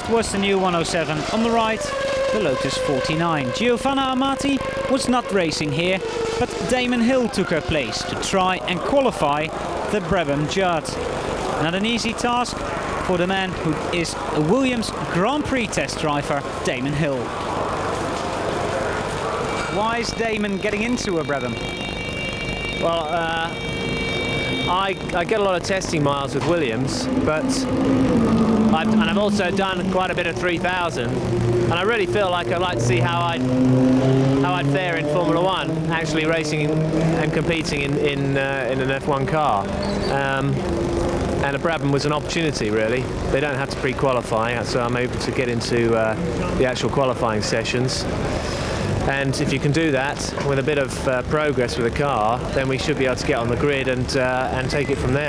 was the new 107. On the right, the Lotus 49. Giovanna Amati was not racing here, but Damon Hill took her place to try and qualify the Brabham Judd. Not an easy task for the man who is a Williams Grand Prix test driver, Damon Hill. Why is Damon getting into a Brabham? Well, I get a lot of testing miles with Williams, but I've also done quite a bit of 3000, and I really feel like I'd like to see how I'd fare in Formula One, actually racing and competing in an F1 car. And a Brabham was an opportunity, really. They don't have to pre-qualify, so I'm able to get into the actual qualifying sessions. And if you can do that with a bit of progress with the car, then we should be able to get on the grid and take it from there.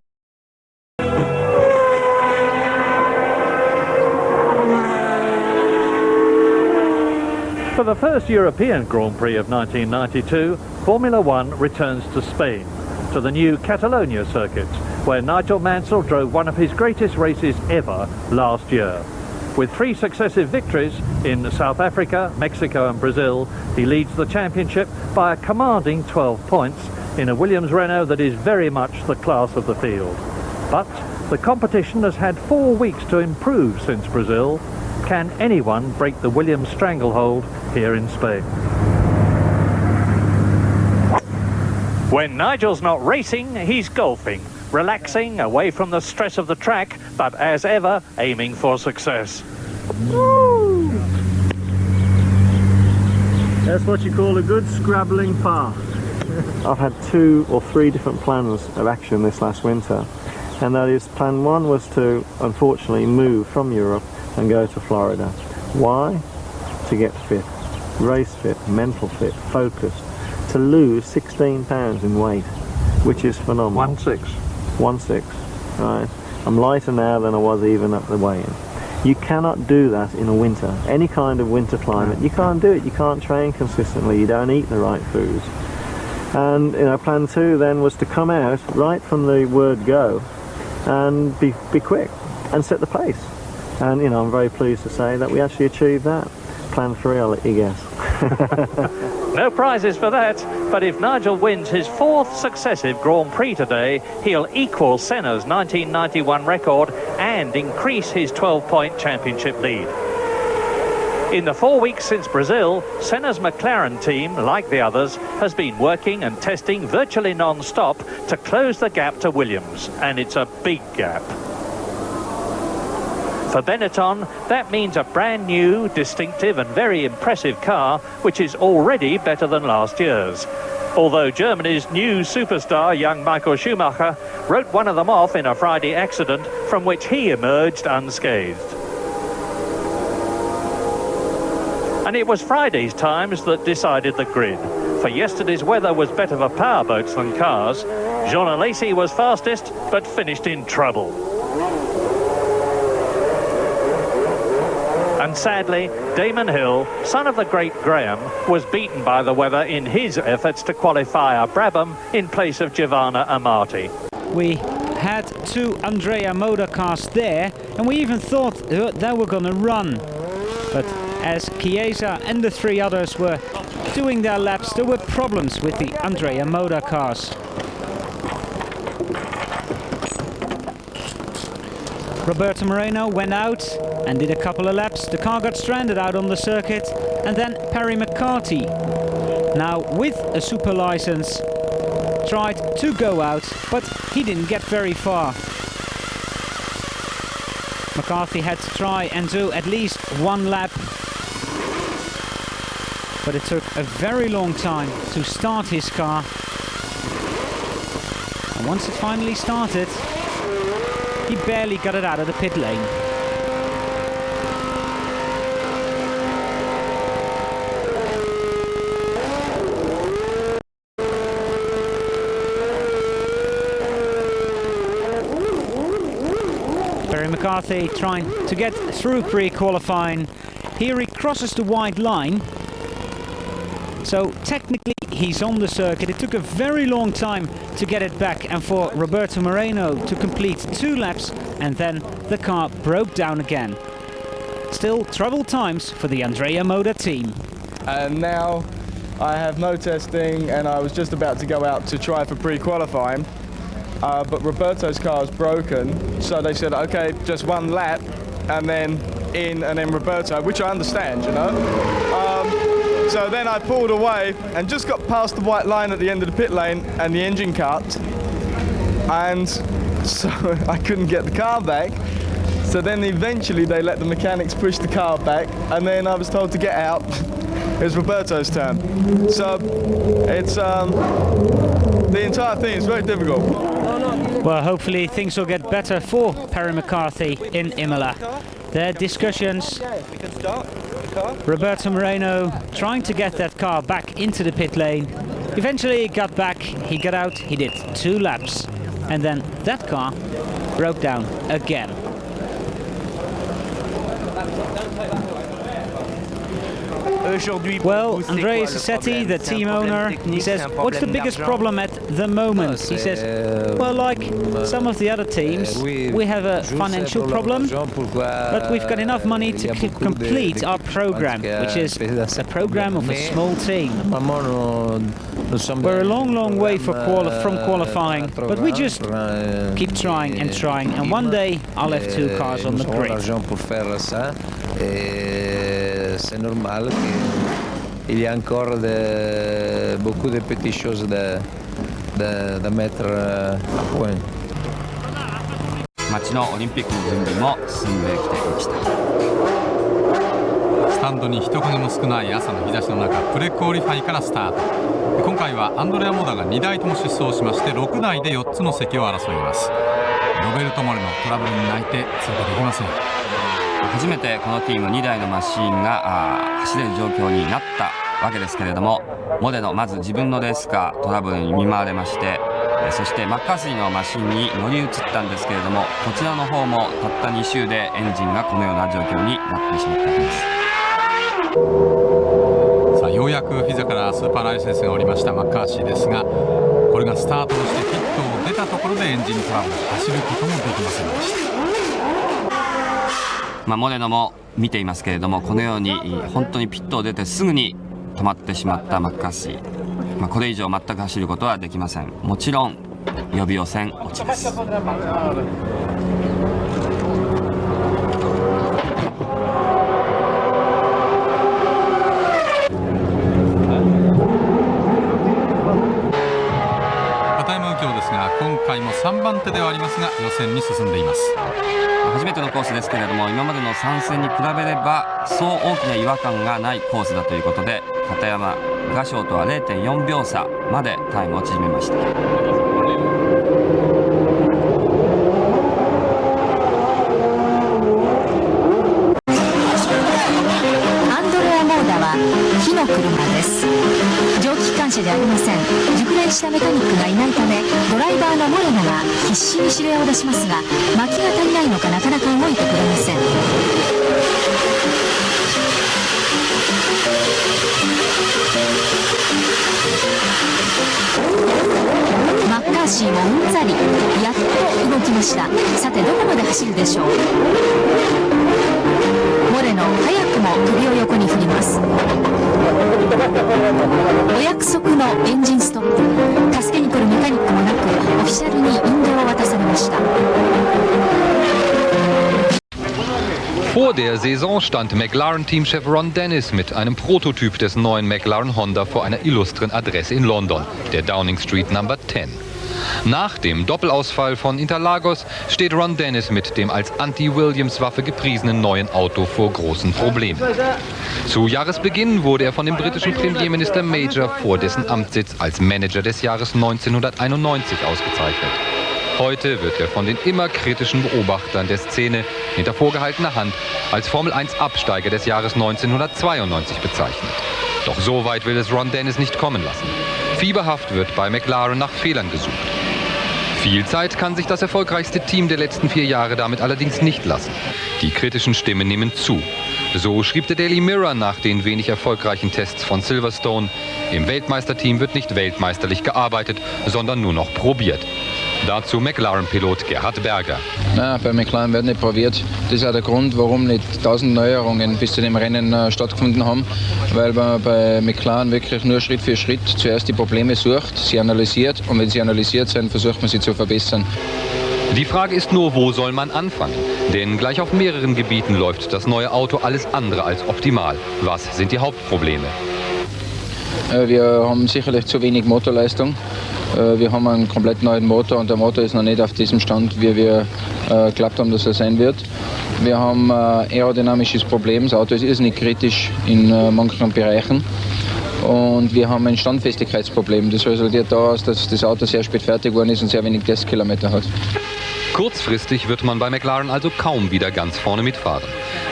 For the first European Grand Prix of 1992, Formula One returns to Spain, to the new Catalunya circuit, where Nigel Mansell drove one of his greatest races ever last year. With 3 successive victories in South Africa, Mexico and Brazil, he leads the championship by a commanding 12 points in a Williams Renault that is very much the class of the field. But the competition has had 4 weeks to improve since Brazil. Can anyone break the Williams stranglehold here in Spain? When Nigel's not racing, he's golfing, relaxing away from the stress of the track, but as ever, aiming for success. Woo! That's what you call a good scrabbling par. I've had 2 or 3 different plans of action this last winter, and that is, plan 1 was to unfortunately move from Europe and go to Florida. Why? To get fit, race fit, mental fit, focused, to lose 16 pounds in weight, which is phenomenal. 1.6, right? I'm lighter now than I was even at the weigh-in. You cannot do that in a winter, any kind of winter climate. You can't do it. You can't train consistently. You don't eat the right foods. And plan 2 then was to come out right from the word go and be quick and set the pace. And I'm very pleased to say that we actually achieved that. Plan 3, I'll let you guess. No prizes for that, but if Nigel wins his 4th successive Grand Prix today, he'll equal Senna's 1991 record and increase his 12-point championship lead. In the 4 weeks since Brazil, Senna's McLaren team, like the others, has been working and testing virtually non-stop to close the gap to Williams, and it's a big gap. For Benetton, that means a brand new, distinctive and very impressive car, which is already better than last year's. Although Germany's new superstar, young Michael Schumacher, wrote one of them off in a Friday accident from which he emerged unscathed. And it was Friday's times that decided the grid. For yesterday's weather was better for powerboats than cars. Jean Alesi was fastest, but finished in trouble. And sadly, Damon Hill, son of the great Graham, was beaten by the weather in his efforts to qualify a Brabham in place of Giovanna Amati. We had 2 Andrea Moda cars there, and we even thought they were going to run. But as Chiesa and the 3 others were doing their laps, there were problems with the Andrea Moda cars. Roberto Moreno went out and did a couple of laps. The car got stranded out on the circuit, and then Perry McCarthy, now with a super license, tried to go out, but he didn't get very far. McCarthy had to try and do at least 1 lap, but it took a very long time to start his car. And once it finally started, he barely got it out of the pit lane. Perry McCarthy trying to get through pre-qualifying. Here he crosses the white line. So technically he's on the circuit. It took a very long time to get it back, and for Roberto Moreno to complete 2 laps, and then the car broke down again. Still troubled times for the Andrea Moda team. And now I have no testing and I was just about to go out to try for pre-qualifying, but Roberto's car is broken, so they said, okay, just one lap and then in and then Roberto, which I understand, you know. So then I pulled away and just got past the white line at the end of the pit lane and the engine cut, and so I couldn't get the car back. So then eventually they let the mechanics push the car back, and then I was told to get out. It was Roberto's turn. So it's the entire thing is very difficult. Well, hopefully things will get better for Perry McCarthy in Imola. Their discussions, Roberto Moreno trying to get that car back into the pit lane. Eventually he got back, he got out, he did 2 laps, and then that car broke down again. Well, Andrea Sassetti, the team owner, he says, what's the biggest problem at the moment? He says, well, like some of the other teams, we have a financial problem, but we've got enough money to complete our program, which is a program of a small team. We're a long, long way from qualifying, but we just keep trying, and one day I'll have 2 cars on the grid. C'est normal qu'il y a encore beaucoup de petites choses de mettre à point. 街のオリンピックの準備も進んできていました。スタンドに人影も少ない朝の日差しの中、プレクオリファイからスタート。今回はアンドレア・モダが2台とも出走しまして、6台で4つの席を争います。ロベルト・モレのトラブルに泣いて通過できません。初めてこのチーム2台のマシーンが走れる状況になったわけですけれども、モデのまず自分のレースカートラブルに見舞われまして、そしてマッカーシーのマシンに乗り移ったんですけれども、こちらの方もたった2周でエンジンがこのような状況になってしまったわけです。さあようやくフィザからスーパーライセンスが下りましたマッカーシーですが、これがスタートとしてピットを出たところでエンジントラブル、走ることもできませんでした。モレノも見ていますけれども、このように本当にピットを出てすぐに止まってしまったマッカーシー、これ以上全く走ることはできません。もちろん予備予選落ちです。片山右京ですが、今回も3番手ではありますが予選に進んでいます。初めてのコースですけれども、今までの3戦に比べればそう大きな違和感がないコースだということで、片山画賞とは 0.4 秒差までタイムを縮めました。アンドレア・モーダは火の車です。蒸気機関車でありません。熟練したメカニックがいないため、ドライバーのモレノが必死に指令を出しますが、巻きが足りないのかなかなか動いてくれません。マッカーシーもうんざり、やっと動きました。さてどこまで走るでしょう。モレノ早くも首を横に振ります。お約束のエンジンストップ、助けに来るメカニックもなく、オフィシャルに引導を渡されました。Vor der Saison stand McLaren-Teamchef Ron Dennis mit einem Prototyp des neuen McLaren Honda vor einer illustren Adresse in London, der Downing Street Number 10. Nach dem Doppelausfall von Interlagos steht Ron Dennis mit dem als Anti-Williams-Waffe gepriesenen neuen Auto vor großen Problemen. Zu Jahresbeginn wurde er von dem britischen Premierminister Major vor dessen Amtssitz als Manager des Jahres 1991 ausgezeichnet. Heute wird er von den immer kritischen Beobachtern der Szene hinter vorgehaltener Hand als Formel-1-Absteiger des Jahres 1992 bezeichnet. Doch so weit will es Ron Dennis nicht kommen lassen. Fieberhaft wird bei McLaren nach Fehlern gesucht. Viel Zeit kann sich das erfolgreichste Team der letzten 4 Jahre damit allerdings nicht lassen. Die kritischen Stimmen nehmen zu. So schrieb der Daily Mirror nach den wenig erfolgreichen Tests von Silverstone: Im Weltmeisterteam wird nicht weltmeisterlich gearbeitet, sondern nur noch probiert. Dazu McLaren-Pilot Gerhard Berger. Nein, bei McLaren wird nicht probiert. Das ist auch der Grund, warum nicht 1000 Neuerungen bis zu dem Rennen stattgefunden haben, weil man bei McLaren wirklich nur Schritt für Schritt zuerst die Probleme sucht, sie analysiert und wenn sie analysiert sind, versucht man sie zu verbessern. Die Frage ist nur, wo soll man anfangen? Denn gleich auf mehreren Gebieten läuft das neue Auto alles andere als optimal. Was sind die Hauptprobleme? Wir haben sicherlich zu wenig Motorleistung. Wir haben einen komplett neuen Motor und der Motor ist noch nicht auf diesem Stand, wie wir geglaubt haben, dass er sein wird. Wir haben ein aerodynamisches Problem. Das Auto ist irrsinnig kritisch in manchen Bereichen. Und wir haben ein Standfestigkeitsproblem. Das resultiert daraus, dass das Auto sehr spät fertig geworden ist und sehr wenig Testkilometer hat. Kurzfristig wird man bei McLaren also kaum wieder ganz vorne mitfahren.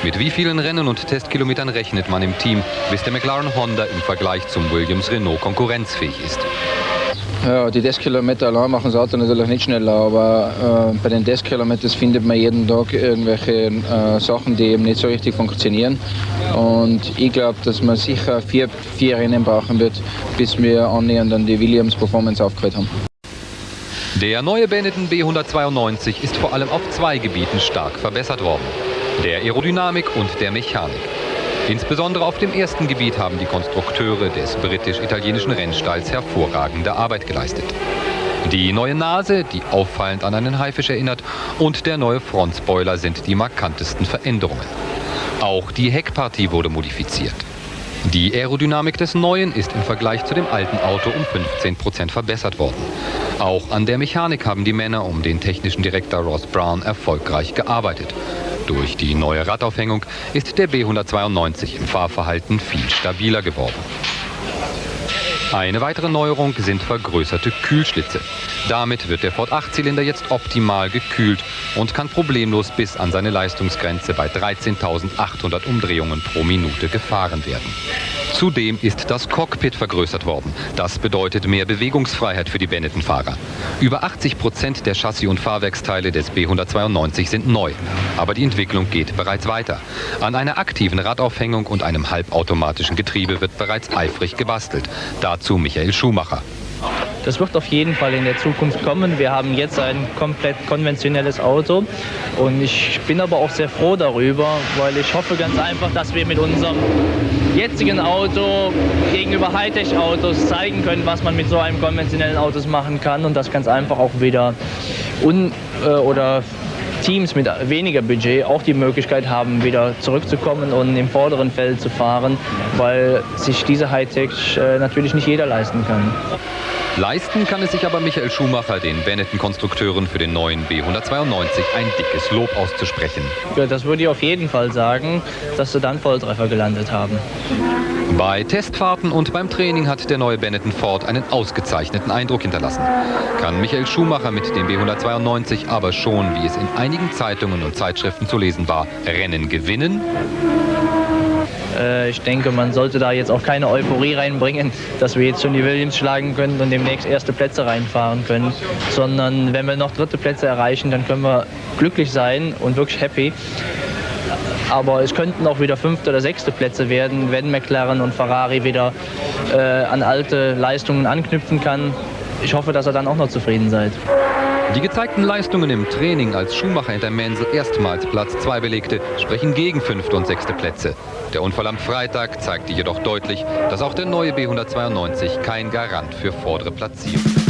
Mit wie vielen Rennen und Testkilometern rechnet man im Team, bis der McLaren Honda im Vergleich zum Williams-Renault konkurrenzfähig ist? Ja, die Testkilometer allein machen das Auto natürlich nicht schneller, aber bei den Testkilometern findet man jeden Tag irgendwelche Sachen, die eben nicht so richtig funktionieren. Und ich glaube, dass man sicher vier Rennen brauchen wird, bis wir annähernd an die Williams-Performance aufgeholt haben. Der neue Benetton B192 ist vor allem auf zwei Gebieten stark verbessert worden: der Aerodynamik und der Mechanik. Insbesondere auf dem ersten Gebiet haben die Konstrukteure des britisch-italienischen Rennstalls hervorragende Arbeit geleistet. Die neue Nase, die auffallend an einen Haifisch erinnert, und der neue Frontspoiler sind die markantesten Veränderungen. Auch die Heckpartie wurde modifiziert. Die Aerodynamik des Neuen ist im Vergleich zu dem alten Auto um 15% verbessert worden. Auch an der Mechanik haben die Männer um den technischen Direktor Ross Brown erfolgreich gearbeitet. Durch die neue Radaufhängung ist der B192 im Fahrverhalten viel stabiler geworden. Eine weitere Neuerung sind vergrößerte Kühlschlitze. Damit wird der Ford 8-Zylinder jetzt optimal gekühlt und kann problemlos bis an seine Leistungsgrenze bei 13.800 Umdrehungen pro Minute gefahren werden. Zudem ist das Cockpit vergrößert worden. Das bedeutet mehr Bewegungsfreiheit für die Benetton-Fahrer. Über 80% der Chassis- und Fahrwerksteile des B192 sind neu. Aber die Entwicklung geht bereits weiter. An einer aktiven Radaufhängung und einem halbautomatischen Getriebe wird bereits eifrig gebastelt. Dazu Michael Schumacher. Das wird auf jeden Fall in der Zukunft kommen. Wir haben jetzt ein komplett konventionelles Auto und ich bin aber auch sehr froh darüber, weil ich hoffe ganz einfach, dass wir mit unserem jetzigen Auto gegenüber Hightech-Autos zeigen können, was man mit so einem konventionellen Auto machen kann und das ganz einfach auch wieder Teams mit weniger Budget auch die Möglichkeit haben, wieder zurückzukommen und im vorderen Feld zu fahren, weil sich diese Hightech natürlich nicht jeder leisten kann. Leisten kann es sich aber Michael Schumacher, den Benetton-Konstrukteuren, für den neuen B192 ein dickes Lob auszusprechen. Ja, das würde ich auf jeden Fall sagen, dass sie dann Volltreffer gelandet haben. Bei Testfahrten und beim Training hat der neue Benetton Ford einen ausgezeichneten Eindruck hinterlassen. Kann Michael Schumacher mit dem B192 aber schon, wie es in einigen Zeitungen und Zeitschriften zu lesen war, Rennen gewinnen? Ich denke, man sollte da jetzt auch keine Euphorie reinbringen, dass wir jetzt schon die Williams schlagen können und demnächst erste Plätze reinfahren können, sondern wenn wir noch dritte Plätze erreichen, dann können wir glücklich sein und wirklich happy. Aber es könnten auch wieder fünfte oder sechste Plätze werden, wenn McLaren und Ferrari wieder an alte Leistungen anknüpfen kann. Ich hoffe, dass ihr dann auch noch zufrieden seid. Die gezeigten Leistungen im Training, als Schumacher hinter Mansell erstmals Platz 2 belegte, sprechen gegen fünfte und sechste Plätze. Der Unfall am Freitag zeigte jedoch deutlich, dass auch der neue B192 kein Garant für vordere Platzierung ist.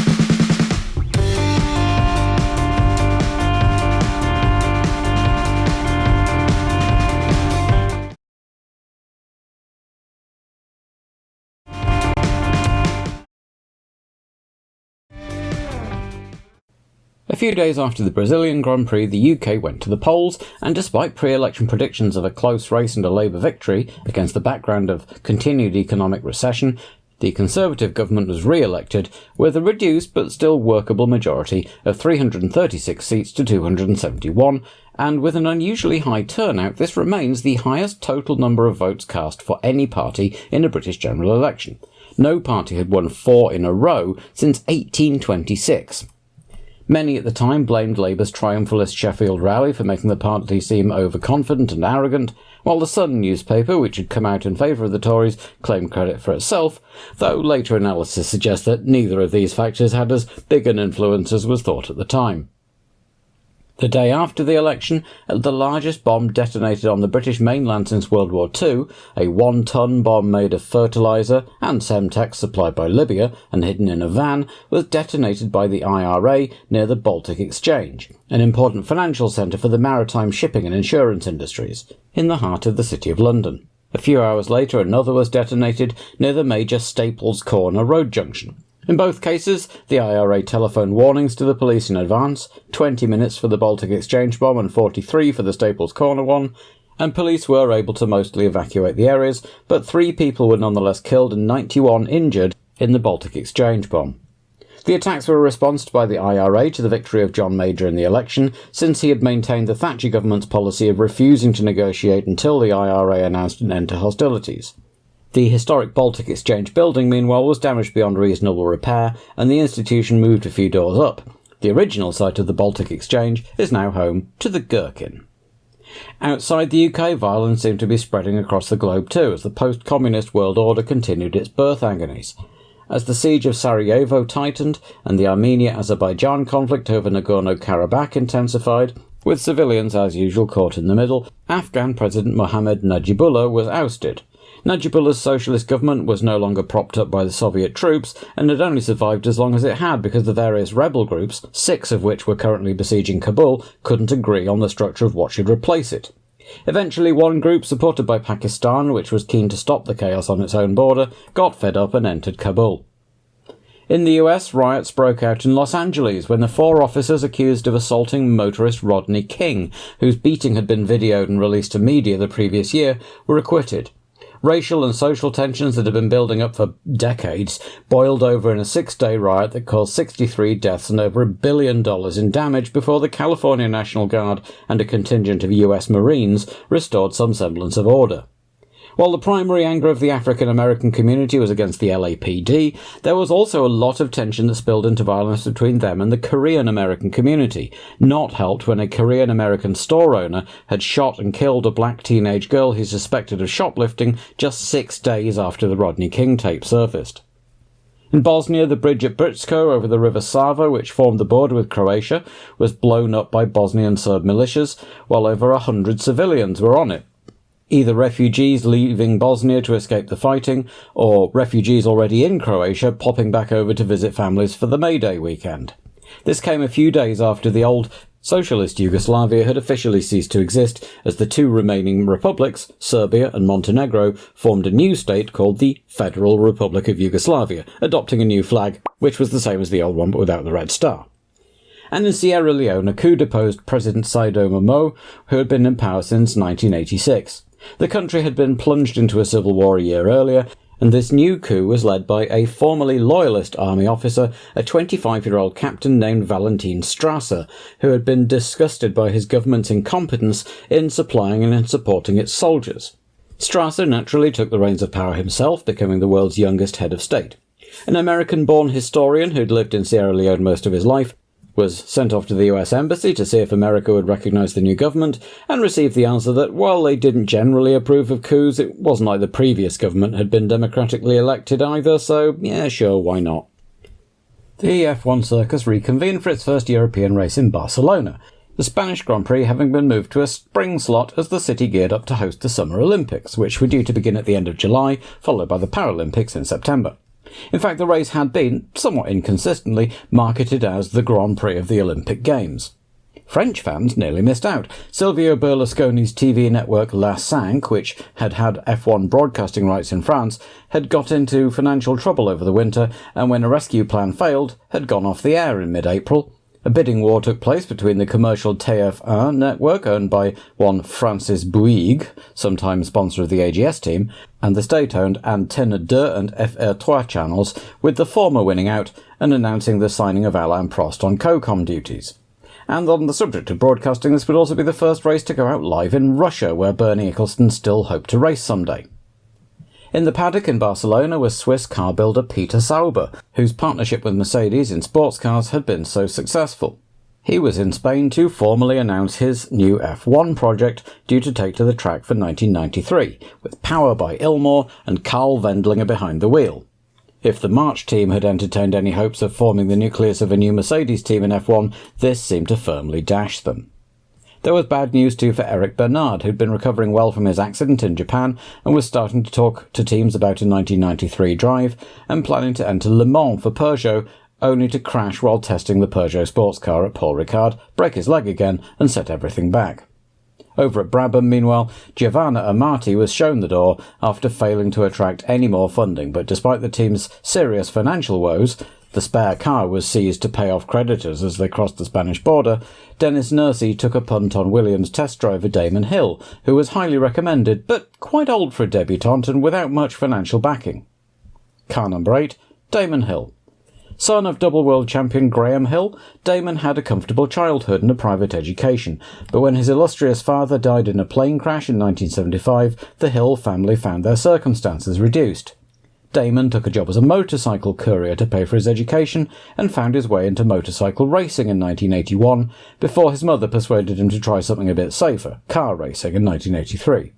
A few days after the Brazilian Grand Prix, the UK went to the polls, and despite pre-election predictions of a close race and a Labour victory, against the background of continued economic recession, the Conservative government was re-elected with a reduced but still workable majority of 336 seats to 271, and with an unusually high turnout, this remains the highest total number of votes cast for any party in a British general election. No party had won 4 in a row since 1826. Many at the time blamed Labour's triumphalist Sheffield rally for making the party seem overconfident and arrogant, while the Sun newspaper, which had come out in favour of the Tories, claimed credit for itself, though later analysis suggests that neither of these factors had as big an influence as was thought at the time. The day after the election, the largest bomb detonated on the British mainland since World War II, a 1-ton bomb made of fertiliser and Semtex supplied by Libya and hidden in a van, was detonated by the IRA near the Baltic Exchange, an important financial centre for the maritime shipping and insurance industries, in the heart of the City of London. A few hours later, another was detonated near the major Staples Corner road junction. In both cases, the IRA telephoned warnings to the police in advance, 20 minutes for the Baltic Exchange bomb and 43 for the Staples Corner one, and police were able to mostly evacuate the areas, but 3 people were nonetheless killed and 91 injured in the Baltic Exchange bomb. The attacks were a response by the IRA to the victory of John Major in the election, since he had maintained the Thatcher government's policy of refusing to negotiate until the IRA announced an end to hostilities. The historic Baltic Exchange building, meanwhile, was damaged beyond reasonable repair, and the institution moved a few doors up. The original site of the Baltic Exchange is now home to the Gherkin. Outside the UK, violence seemed to be spreading across the globe too, as the post-communist world order continued its birth agonies. As the siege of Sarajevo tightened, and the Armenia-Azerbaijan conflict over Nagorno-Karabakh intensified, with civilians as usual caught in the middle, Afghan President Mohammad Najibullah was ousted. Najibullah's socialist government was no longer propped up by the Soviet troops and had only survived as long as it had because the various rebel groups, 6 of which were currently besieging Kabul, couldn't agree on the structure of what should replace it. Eventually, one group, supported by Pakistan, which was keen to stop the chaos on its own border, got fed up and entered Kabul. In the US, riots broke out in Los Angeles when the 4 officers accused of assaulting motorist Rodney King, whose beating had been videoed and released to media the previous year, were acquitted. Racial and social tensions that had been building up for decades boiled over in a 6-day riot that caused 63 deaths and over $1 billion in damage before the California National Guard and a contingent of US Marines restored some semblance of order. While the primary anger of the African-American community was against the LAPD, there was also a lot of tension that spilled into violence between them and the Korean-American community, not helped when a Korean-American store owner had shot and killed a black teenage girl he suspected of shoplifting just 6 days after the Rodney King tape surfaced. In Bosnia, the bridge at Britsko over the river Sava, which formed the border with Croatia, was blown up by Bosnian Serb militias, while over 100 civilians were on it. Either refugees leaving Bosnia to escape the fighting, or refugees already in Croatia popping back over to visit families for the May Day weekend. This came a few days after the old socialist Yugoslavia had officially ceased to exist, as the 2 remaining republics, Serbia and Montenegro, formed a new state called the Federal Republic of Yugoslavia, adopting a new flag, which was the same as the old one but without the red star. And in Sierra Leone, a coup deposed President Saido Momo, who had been in power since 1986. The country had been plunged into a civil war a year earlier, and this new coup was led by a formerly loyalist army officer, a 25-year-old captain named Valentin Strasser, who had been disgusted by his government's incompetence in supplying and in supporting its soldiers. Strasser naturally took the reins of power himself, becoming the world's youngest head of state. An American-born historian who'd lived in Sierra Leone most of his life was sent off to the US Embassy to see if America would recognise the new government, and received the answer that while they didn't generally approve of coups, it wasn't like the previous government had been democratically elected either, so yeah, sure, why not? The F1 circus reconvened for its first European race in Barcelona, the Spanish Grand Prix having been moved to a spring slot as the city geared up to host the Summer Olympics, which were due to begin at the end of July, followed by the Paralympics in September. In fact, the race had been, somewhat inconsistently, marketed as the Grand Prix of the Olympic Games. French fans nearly missed out. Silvio Berlusconi's TV network La Cinq, which had had F1 broadcasting rights in France, had got into financial trouble over the winter, and when a rescue plan failed, had gone off the air in mid-April. A bidding war took place between the commercial TF1 network, owned by one Francis Bouygues, sometime sponsor of the AGS team, and the state-owned Antenne 2 and FR3 channels, with the former winning out and announcing the signing of Alain Prost on COCOM duties. And on the subject of broadcasting, this would also be the first race to go out live in Russia, where Bernie Ecclestone still hoped to race someday. In the paddock in Barcelona was Swiss car builder Peter Sauber, whose partnership with Mercedes in sports cars had been so successful. He was in Spain to formally announce his new F1 project, due to take to the track for 1993, with power by Ilmor and Karl Wendlinger behind the wheel. If the March team had entertained any hopes of forming the nucleus of a new Mercedes team in F1, this seemed to firmly dash them. There was bad news too for Eric Bernard, who'd been recovering well from his accident in Japan and was starting to talk to teams about a 1993 drive and planning to enter Le Mans for Peugeot, only to crash while testing the Peugeot sports car at Paul Ricard, break his leg again and set everything back. Over at Brabham, meanwhile, Giovanna Amati was shown the door after failing to attract any more funding, but despite the team's serious financial woes, the spare car was seized to pay off creditors as they crossed the Spanish border, Dennis Nursey took a punt on Williams test driver Damon Hill, who was highly recommended, but quite old for a debutant and without much financial backing. Car number 8, Damon Hill. Son of double world champion Graham Hill, Damon had a comfortable childhood and a private education, but when his illustrious father died in a plane crash in 1975, the Hill family found their circumstances reduced. Damon took a job as a motorcycle courier to pay for his education and found his way into motorcycle racing in 1981, before his mother persuaded him to try something a bit safer, car racing, in 1983.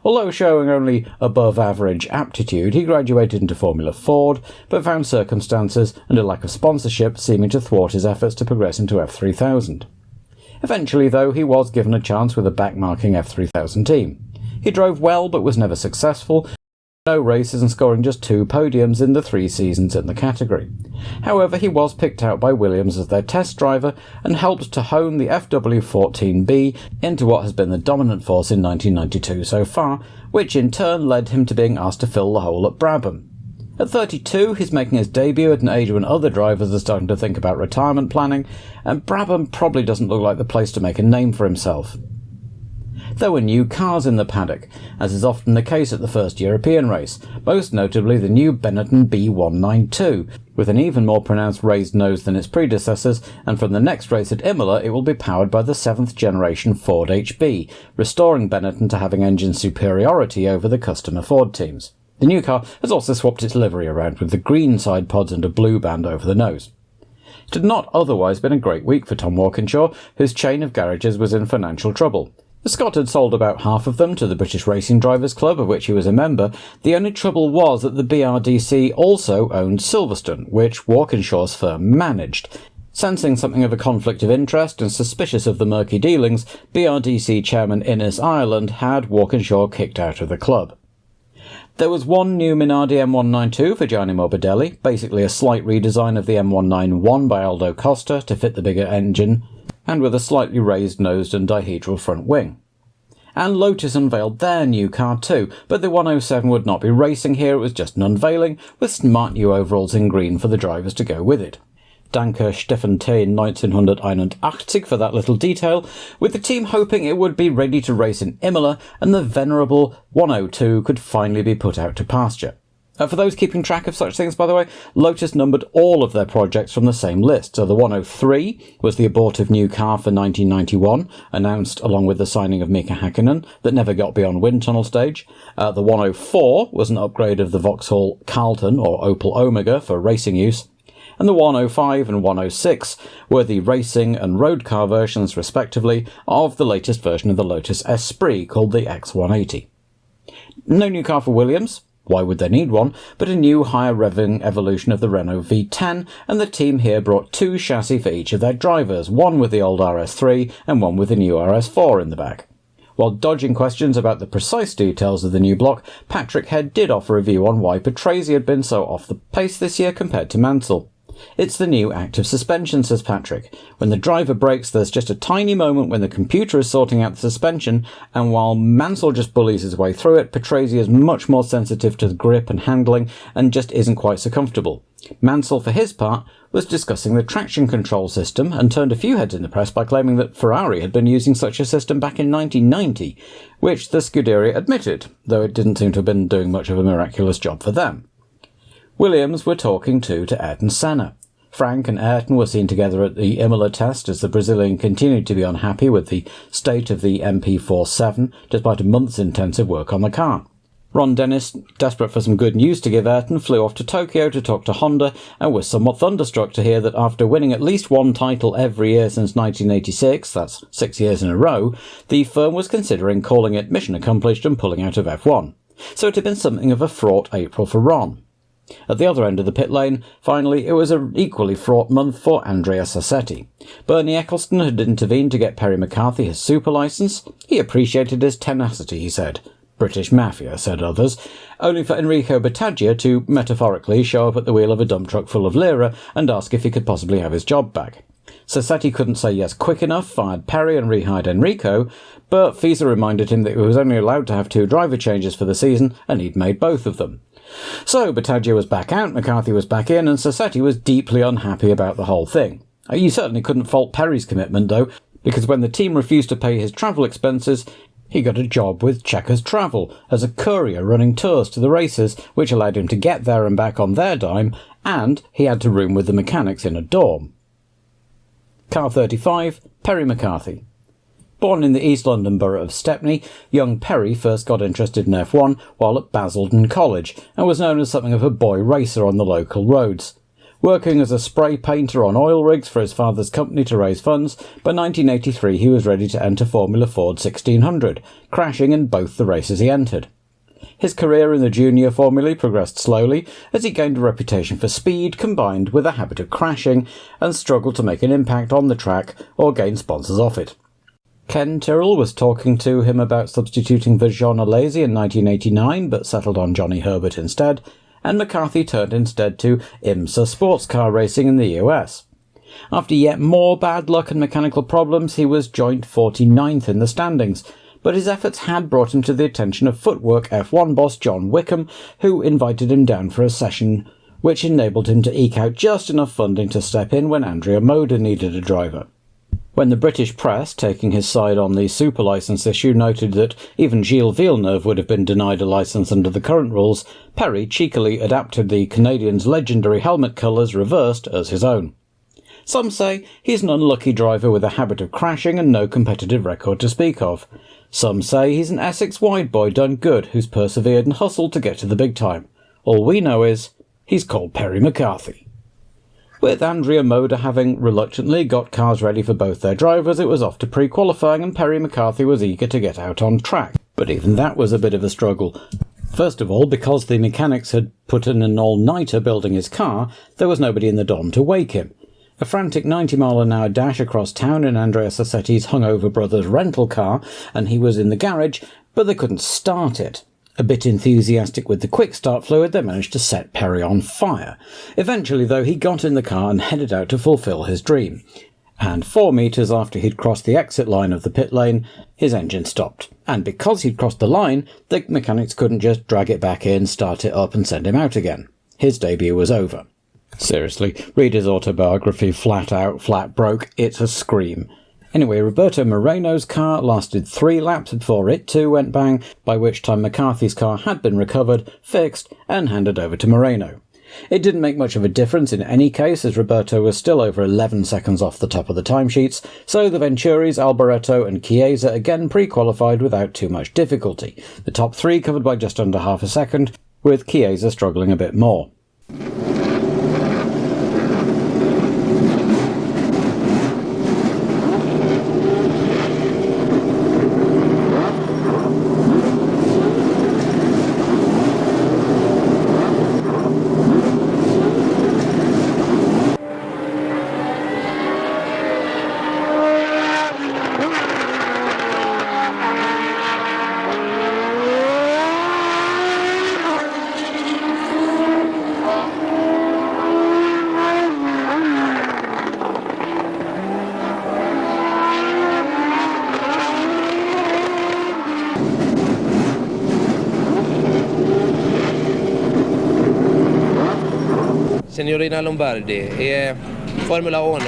Although showing only above-average aptitude, he graduated into Formula Ford, but found circumstances and a lack of sponsorship seeming to thwart his efforts to progress into F3000. Eventually, though, he was given a chance with a backmarking F3000 team. He drove well, but was never successful, no races and scoring just 2 podiums in the 3 seasons in the category. However, he was picked out by Williams as their test driver and helped to hone the FW14B into what has been the dominant force in 1992 so far, which in turn led him to being asked to fill the hole at Brabham. At 32, he's making his debut at an age when other drivers are starting to think about retirement planning, and Brabham probably doesn't look like the place to make a name for himself. There were new cars in the paddock, as is often the case at the first European race, most notably the new Benetton B192, with an even more pronounced raised nose than its predecessors, and from the next race at Imola it will be powered by the 7th generation Ford HB, restoring Benetton to having engine superiority over the customer Ford teams. The new car has also swapped its livery around, with the green side pods and a blue band over the nose. It had not otherwise been a great week for Tom Walkinshaw, whose chain of garages was in financial trouble. The Scot had sold about half of them to the British Racing Drivers Club, of which he was a member. The only trouble was that the BRDC also owned Silverstone, which Walkinshaw's firm managed. Sensing something of a conflict of interest and suspicious of the murky dealings, BRDC chairman Innes Ireland had Walkinshaw kicked out of the club. There was one new Minardi M192 for Gianni Borbidelli, basically a slight redesign of the M191 by Aldo Costa to fit the bigger engine, and with a slightly raised-nosed and dihedral front wing. And Lotus unveiled their new car too, but the 107 would not be racing here, it was just an unveiling, with smart new overalls in green for the drivers to go with it. Danke Stefan T. 1981 for that little detail, with the team hoping it would be ready to race in Imola and the venerable 102 could finally be put out to pasture. For those keeping track of such things, by the way, Lotus numbered all of their projects from the same list. So the 103 was the abortive new car for 1991, announced along with the signing of Mika Hakkinen, that never got beyond wind tunnel stage. The 104 was an upgrade of the Vauxhall Carlton or Opel Omega for racing use. And the 105 and 106 were the racing and road car versions, respectively, of the latest version of the Lotus Esprit called the X180. No new car for Williams. Why would they need one? But a new higher revving evolution of the Renault V10, and the team here brought 2 chassis for each of their drivers, one with the old RS3 and one with the new RS4 in the back. While dodging questions about the precise details of the new block, Patrick Head did offer a view on why Patrese had been so off the pace this year compared to Mansell. It's the new active suspension, says Patrick. When the driver brakes, there's just a tiny moment when the computer is sorting out the suspension, and while Mansell just bullies his way through it, Patrese is much more sensitive to the grip and handling and just isn't quite so comfortable. Mansell, for his part, was discussing the traction control system and turned a few heads in the press by claiming that Ferrari had been using such a system back in 1990, which the Scuderia admitted, though it didn't seem to have been doing much of a miraculous job for them. Williams were talking to Ayrton Senna. Frank and Ayrton were seen together at the Imola test as the Brazilian continued to be unhappy with the state of the MP47 despite a month's intensive work on the car. Ron Dennis, desperate for some good news to give Ayrton, flew off to Tokyo to talk to Honda and was somewhat thunderstruck to hear that after winning at least one title every year since 1986, that's 6 years in a row, the firm was considering calling it mission accomplished and pulling out of F1. So it had been something of a fraught April for Ron. At the other end of the pit lane, finally, it was an equally fraught month for Andrea Sassetti. Bernie Eccleston had intervened to get Perry McCarthy his super licence. He appreciated his tenacity, he said. British mafia, said others, only for Enrico Battaglia to, metaphorically, show up at the wheel of a dump truck full of lira and ask if he could possibly have his job back. Sassetti couldn't say yes quick enough, fired Perry and rehired Enrico, but FISA reminded him that he was only allowed to have 2 driver changes for the season, and he'd made both of them. So Battaglia was back out, McCarthy was back in, and Sassetti was deeply unhappy about the whole thing. You certainly couldn't fault Perry's commitment, though, because when the team refused to pay his travel expenses, he got a job with Checkers Travel as a courier running tours to the races, which allowed him to get there and back on their dime, and he had to room with the mechanics in a dorm. Car 35, Perry McCarthy. Born in the East London borough of Stepney, young Perry first got interested in F1 while at Basildon College and was known as something of a boy racer on the local roads. Working as a spray painter on oil rigs for his father's company to raise funds, by 1983 he was ready to enter Formula Ford 1600, crashing in both the races he entered. His career in the junior formulae progressed slowly as he gained a reputation for speed combined with a habit of crashing and struggled to make an impact on the track or gain sponsors off it. Ken Tyrrell was talking to him about substituting for Jean Alesi in 1989 but settled on Johnny Herbert instead, and McCarthy turned instead to IMSA sports car racing in the US. After yet more bad luck and mechanical problems, he was joint 49th in the standings, but his efforts had brought him to the attention of Footwork F1 boss John Wickham, who invited him down for a session, which enabled him to eke out just enough funding to step in when Andrea Moda needed a driver. When the British press, taking his side on the super licence issue, noted that even Gilles Villeneuve would have been denied a licence under the current rules, Perry cheekily adapted the Canadian's legendary helmet colours reversed as his own. Some say he's an unlucky driver with a habit of crashing and no competitive record to speak of. Some say he's an Essex wide boy done good who's persevered and hustled to get to the big time. All we know is he's called Perry McCarthy. With Andrea Moda having reluctantly got cars ready for both their drivers, it was off to pre-qualifying and Perry McCarthy was eager to get out on track. But even that was a bit of a struggle. First of all, because the mechanics had put in an all-nighter building his car, there was nobody in the dorm to wake him. A frantic 90-mile-an-hour dash across town in Andrea Sassetti's hungover brother's rental car, and he was in the garage, but they couldn't start it. A bit enthusiastic with the quick-start fluid, they managed to set Perry on fire. Eventually, though, he got in the car and headed out to fulfil his dream. And 4 metres after he'd crossed the exit line of the pit lane, his engine stopped. And because he'd crossed the line, the mechanics couldn't just drag it back in, start it up and send him out again. His debut was over. Seriously, read his autobiography flat out, flat broke. It's a scream. Anyway, Roberto Moreno's car lasted 3 laps before it too went bang, by which time McCarthy's car had been recovered, fixed, and handed over to Moreno. It didn't make much of a difference in any case, as Roberto was still over 11 seconds off the top of the timesheets, so the Venturis, Alboreto and Chiesa again pre-qualified without too much difficulty. The top 3 covered by just under half a second, with Chiesa struggling a bit more. Signorina Lombardi, è Formula 1,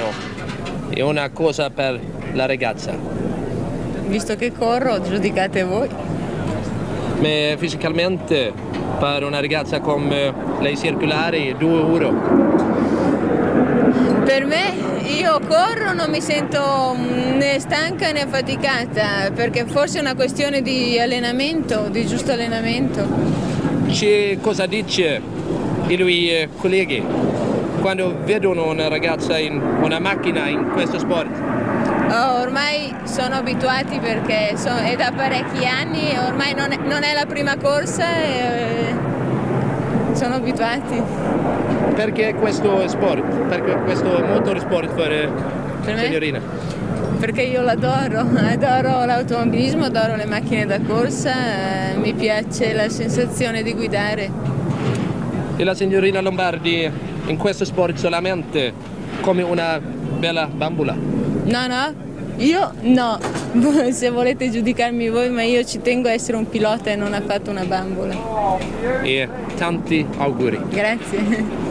è una cosa per la ragazza. Visto che corro, giudicate voi. Ma fisicamente, per una ragazza come lei circolare, 2 euro. Per me, io corro, non mi sento né stanca né affaticata, perché forse è una questione di allenamento, di giusto allenamento. Cosa dice i tuoi colleghi quando vedono una ragazza in una macchina in questo sport? Ormai sono abituati perché è da parecchi anni, ormai non è la prima corsa e sono abituati. Perché questo sport? Perché questo motorsport per signorina? Perché io l'adoro, adoro l'automobilismo, adoro le macchine da corsa, mi piace la sensazione di guidare. E la signorina Lombardi in questo sport solamente come una bella bambola? No, io no, se volete giudicarmi voi, ma io ci tengo a essere un pilota e non affatto una bambola. E tanti auguri. Grazie.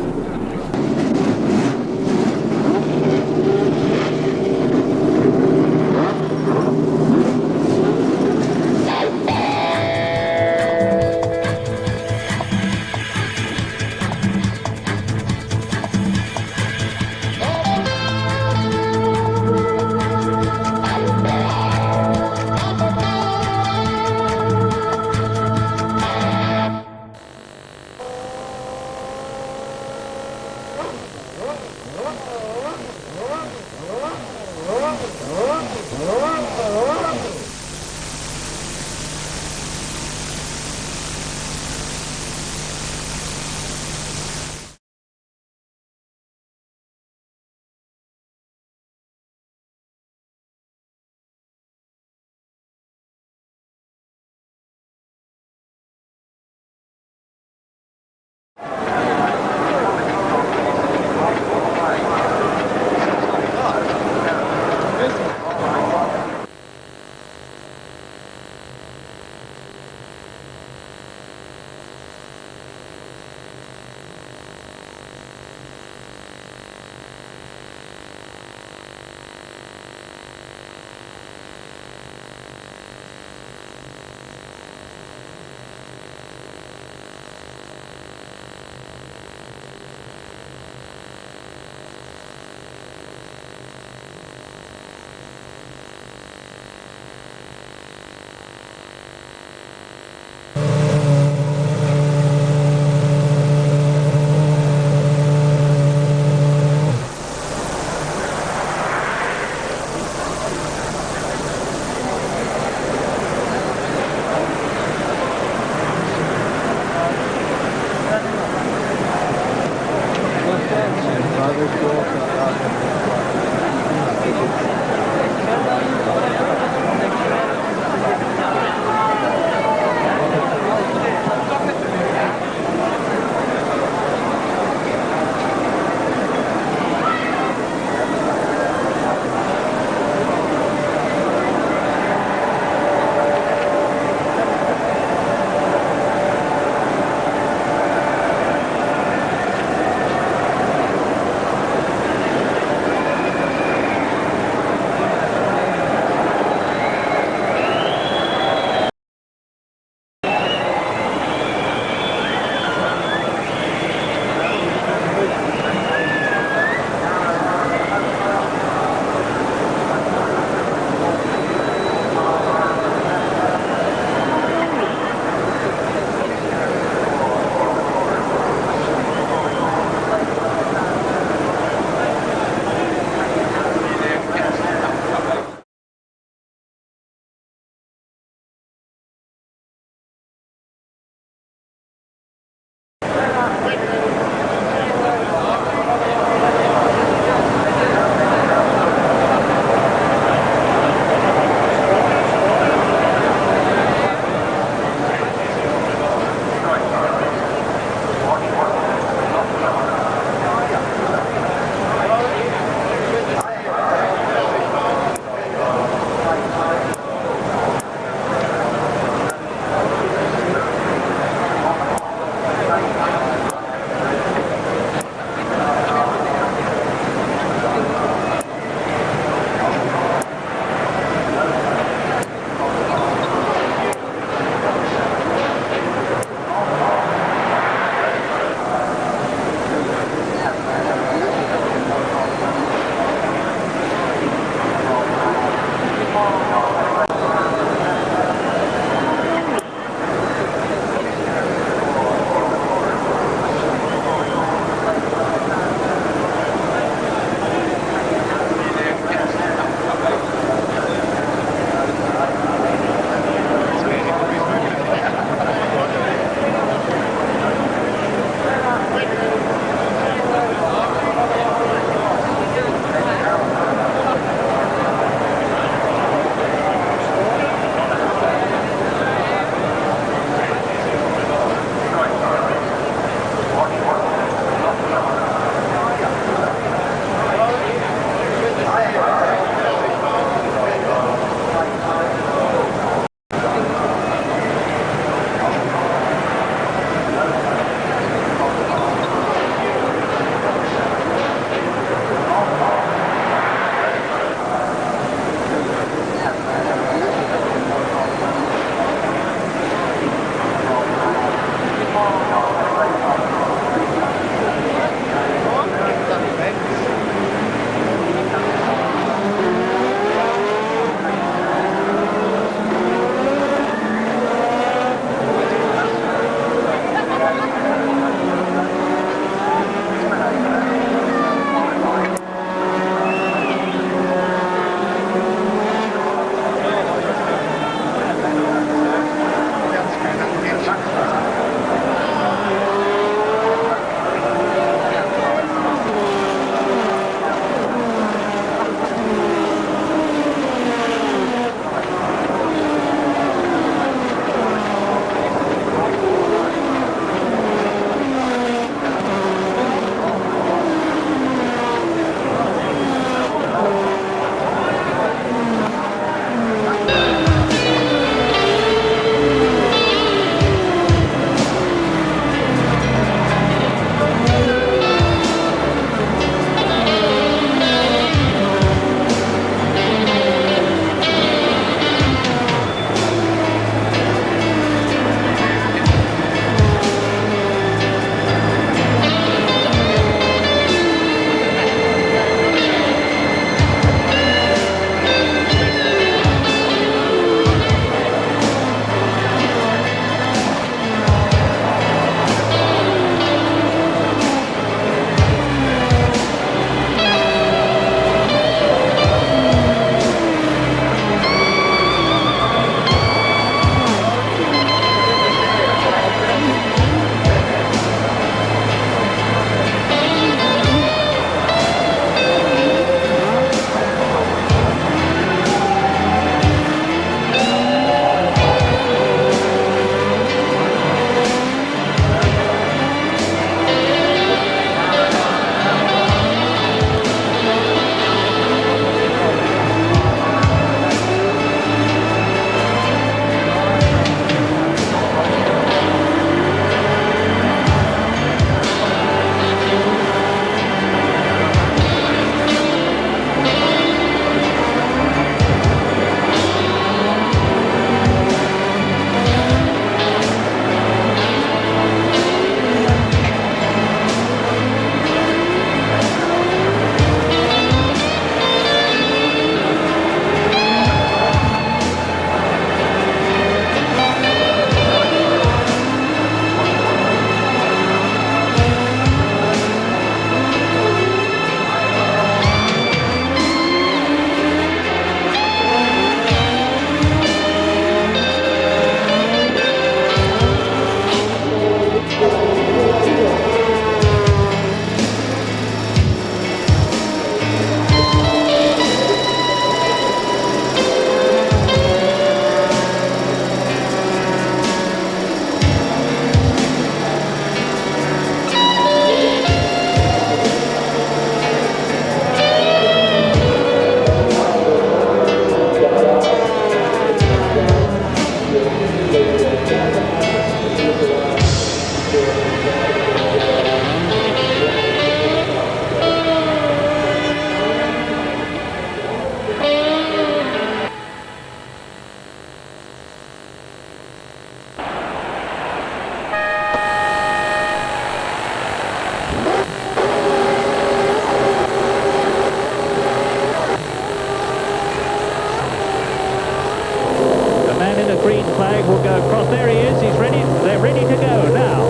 green flag will go across. There he is, he's ready. They're ready to go now.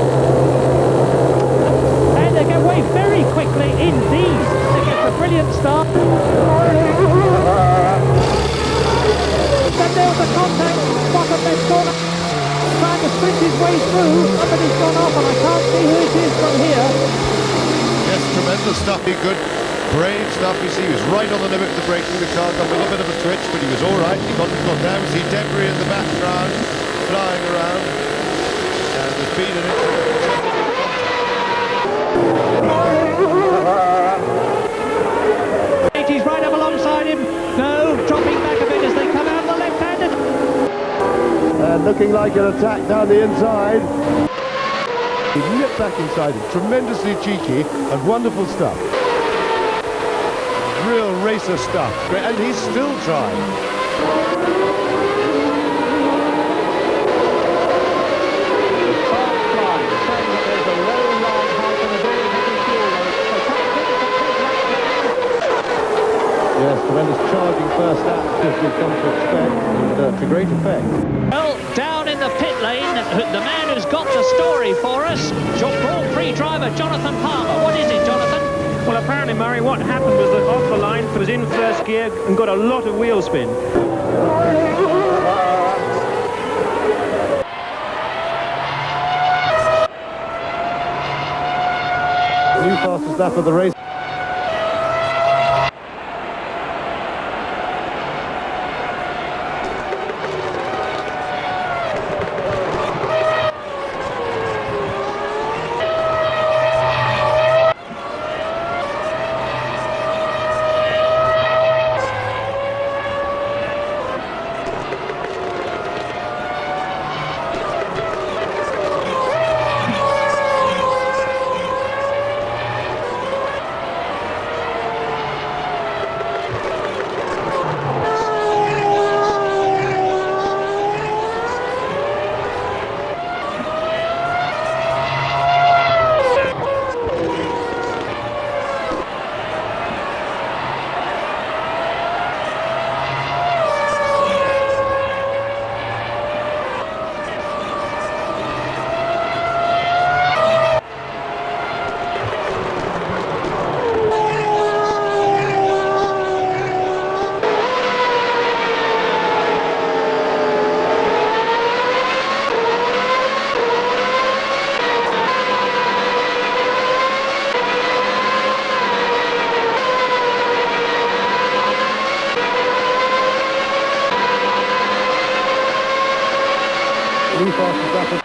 And they get away very quickly indeed. They get a brilliant start. Then there was a contact, bottom left corner. Trying to sprint his way through. Somebody's gone off and I can't see who it is from here. Yes, tremendous stuff. Good, brave stuff. You see, he was right on the limit of the braking. The car got a little bit of a twitch, but he was all right. He got down. You see debris in the background flying around. And there's been an incident. He's right up alongside him. No, dropping back a bit as they come out the left-handed. Looking like an attack down the inside. He nipped back inside him. Tremendously cheeky and wonderful stuff. Real racer stuff. And he's still trying. Yes, tremendous charging first lap, as we've come to expect, and to great effect. Well, down in the pit lane, the man who's got the story for us, Grand Prix driver Jonathan Palmer. What is it, Jonathan? Well, apparently, Murray, what happened was that off the line was in first gear and got a lot of wheel spin. New fastest lap of the race. New fastest lap of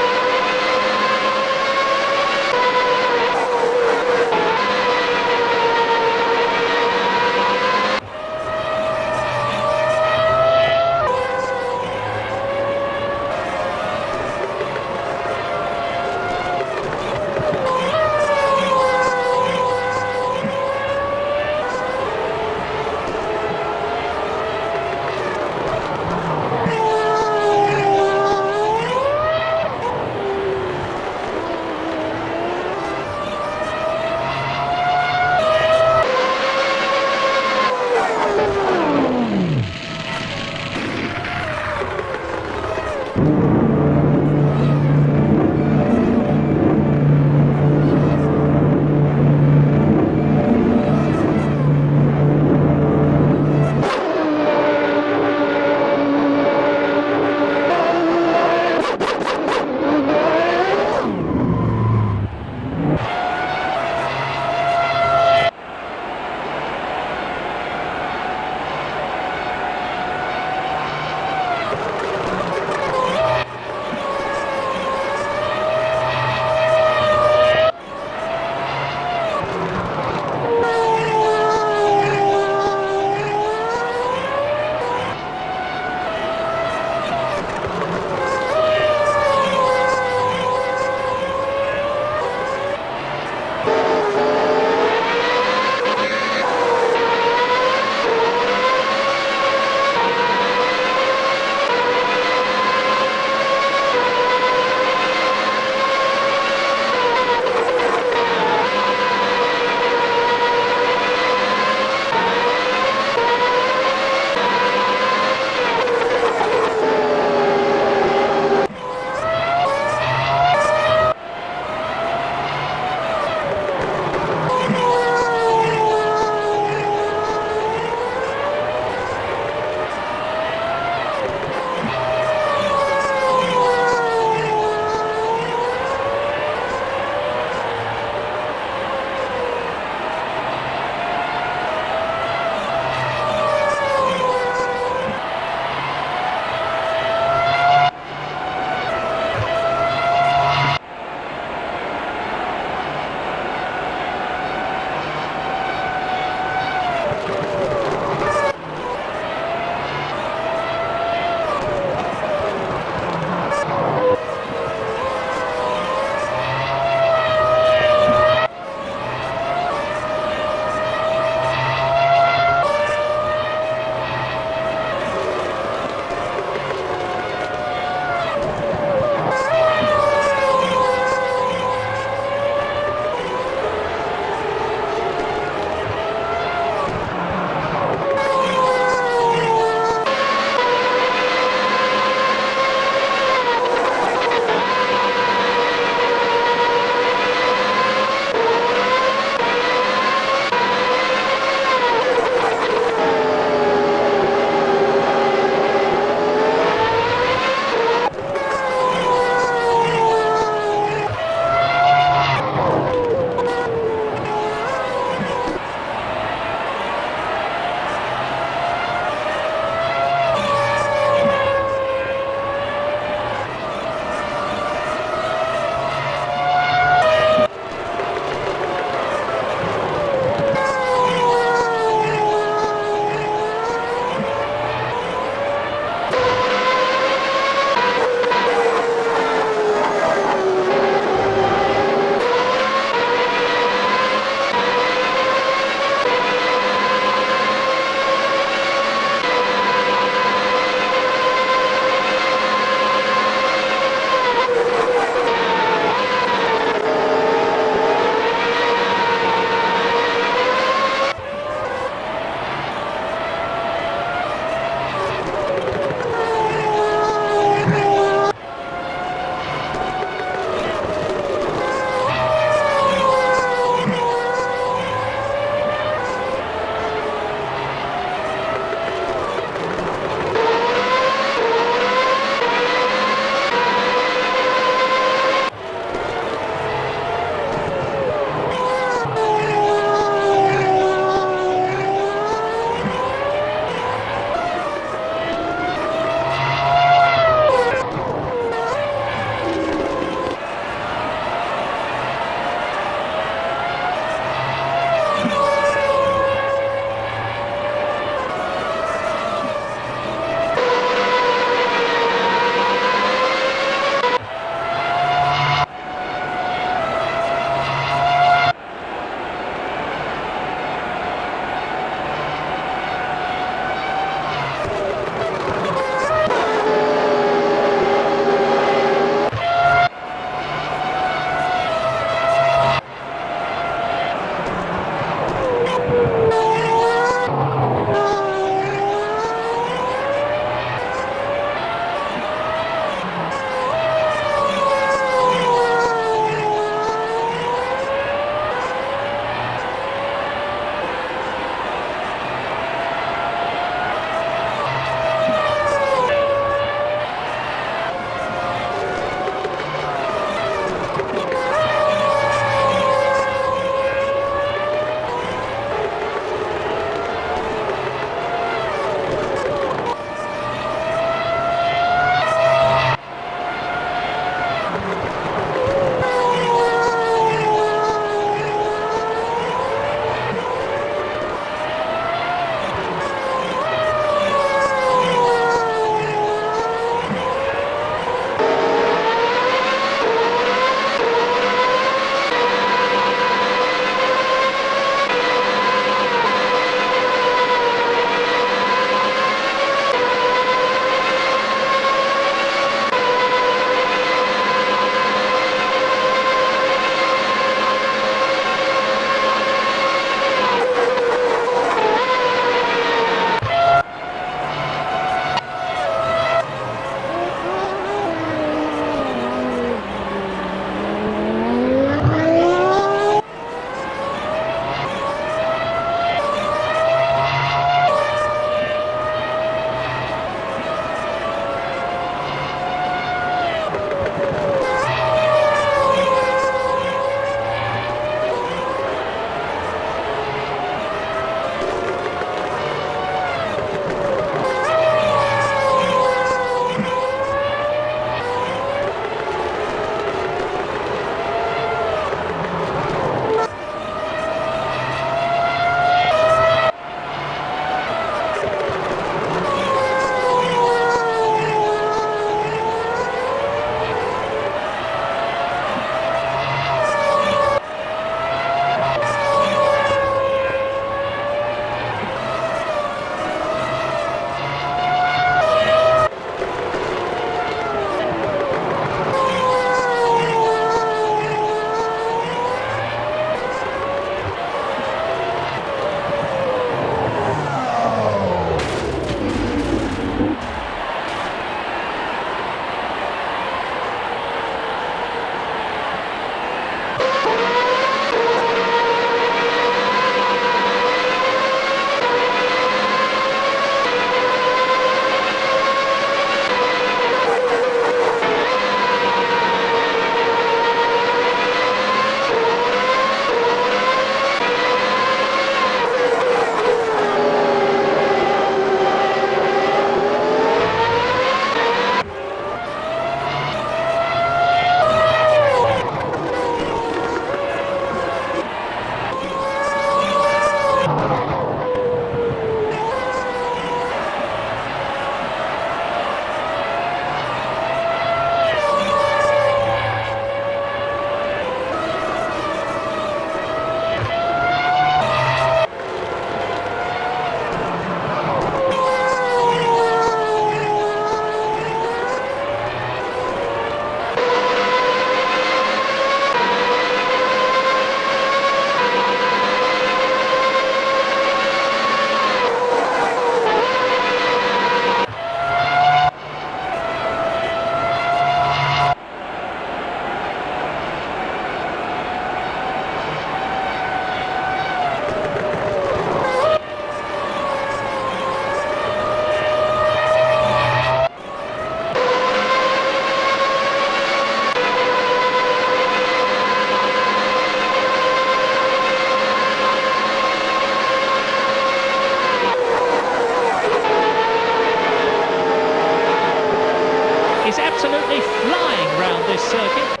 flying round this circuit.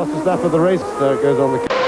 fastest lap of the race goes on the...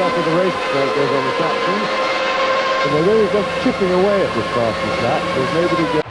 after the race goes on the track, and they're really just chipping away at this fastest lap. There's nobody going.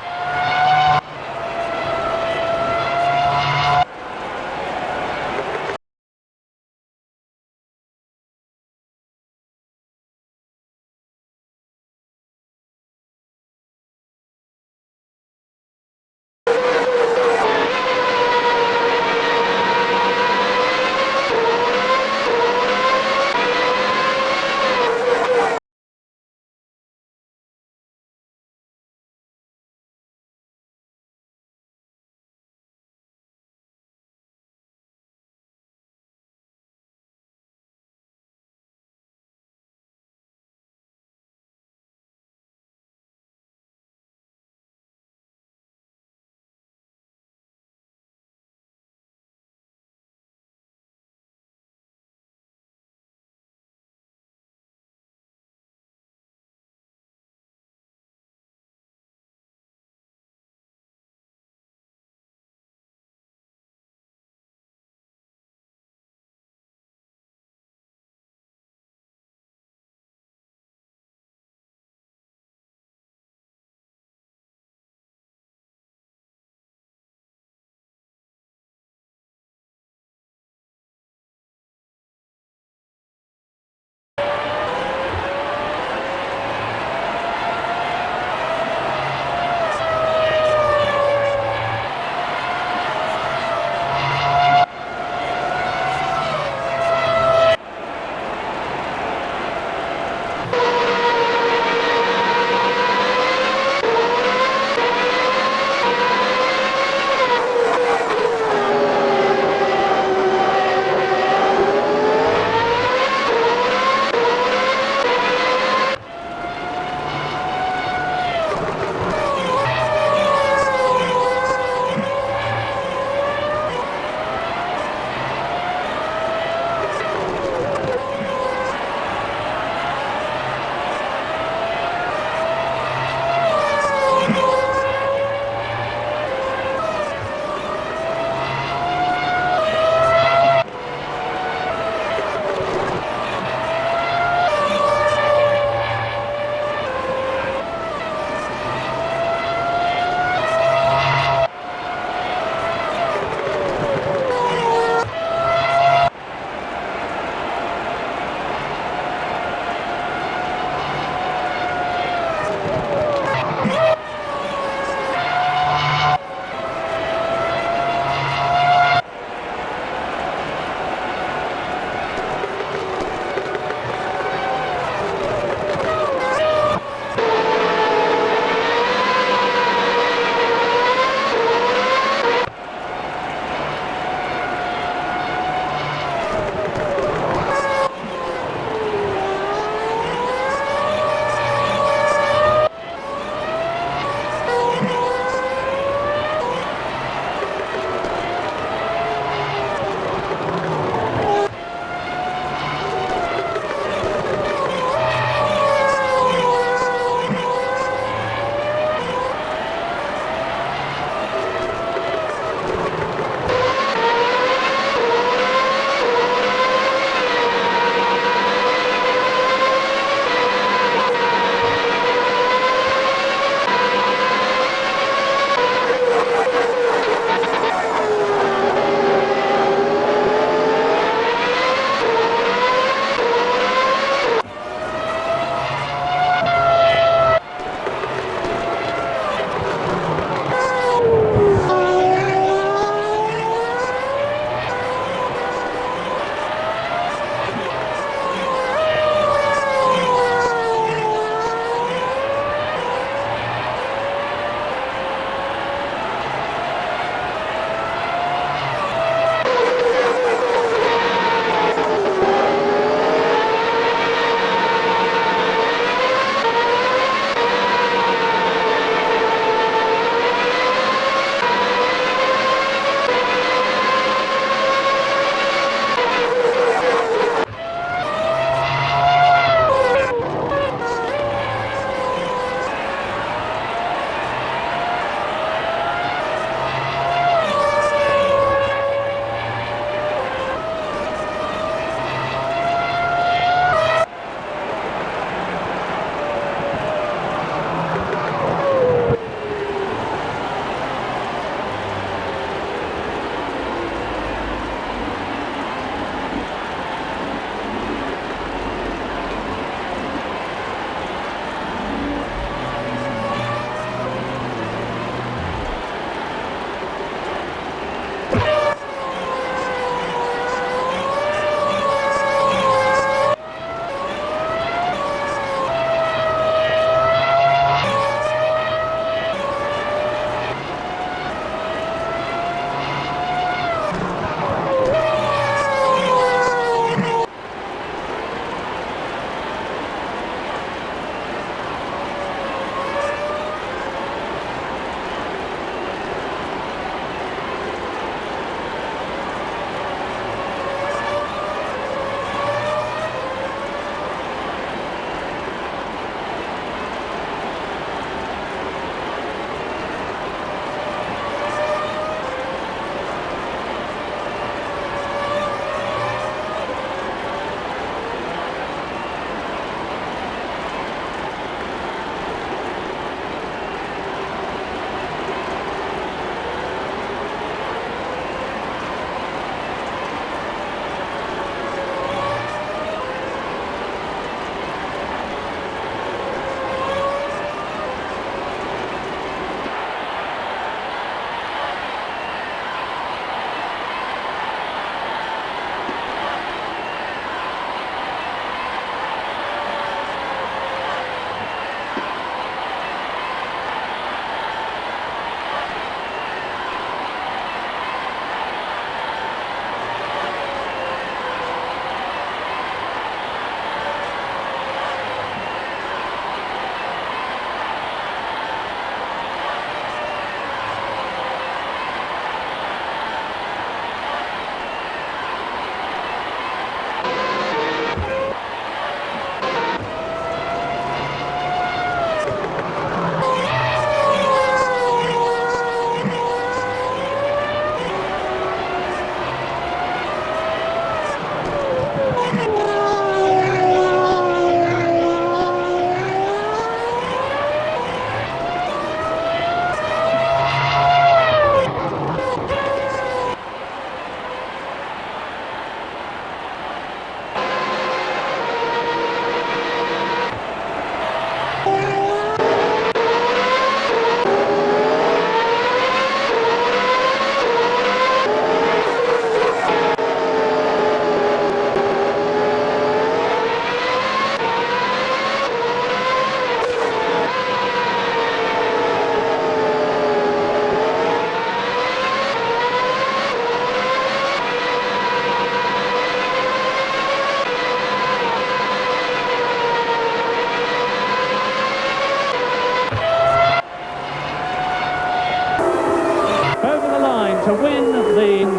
to win the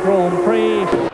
Grand Prix.